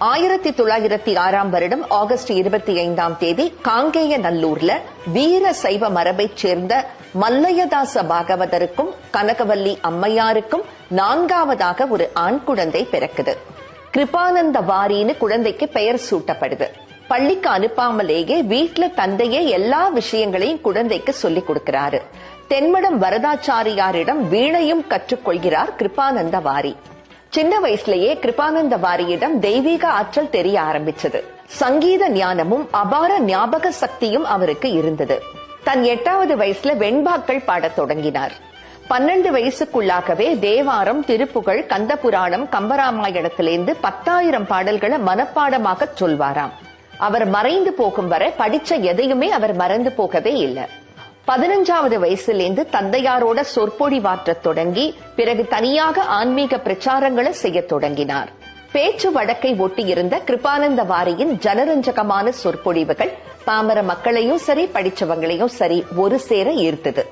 1906 வருடம் ஆகஸ்ட் 25ஆம் தேதி காங்கேயநல்லூர்ல வீர சைவ மரபைச் சேர்ந்த மல்லையதாச பாகவதருக்கும் கனகவல்லி அம்மையாருக்கும் 4வதாக ஒரு ஆண் குழந்தை பிறக்குது. கிருபானந்த வாரின்னு குழந்தைக்கு பெயர் சூட்டப்படுது. பள்ளிக்கு அனுப்பாமலேயே வீட்டுல தந்தையே எல்லா விஷயங்களையும் குழந்தைக்கு சொல்லிக் கொடுக்கிறாரு. தென்மடம் வரதாச்சாரியாரிடம் வீணையும் கற்றுக்கொள்கிறார் கிருபானந்த வாரி. சின்ன வயசுலயே கிருபானந்த வாரியிடம் தெய்வீக ஆற்றல் தெரிய ஆரம்பிச்சது. சங்கீத ஞானமும் அபார ஞாபக சக்தியும் அவருக்கு இருந்தது. தன் 8வது வயசுல வெண்பாக்கள் பாடத் தொடங்கினார். 12 வயசுக்குள்ளாகவே தேவாரம், திருப்புகழ், கந்தபுராணம், கம்பராமாயணத்திலிருந்து 10,000 பாடல்களை மனப்பாடமாக சொல்வாராம். அவர் மறைந்து போகும் வரை படிச்ச எதையுமே அவர் மறந்து போகவே இல்லை. 15வது வயசுலேருந்து தந்தையாரோட சொற்பொழிவாற்றத் தொடங்கி பிறகு தனியாக ஆன்மீக பிரச்சாரங்களை செய்ய தொடங்கினார். பேச்சு வழக்கை ஒட்டியிருந்த கிருபானந்த வாரியின் ஜனரஞ்சகமான சொற்பொழிவுகள் பாமர மக்களையும் சரி படிச்சவங்களையும் சரி ஒரு சேர ஈர்த்தது.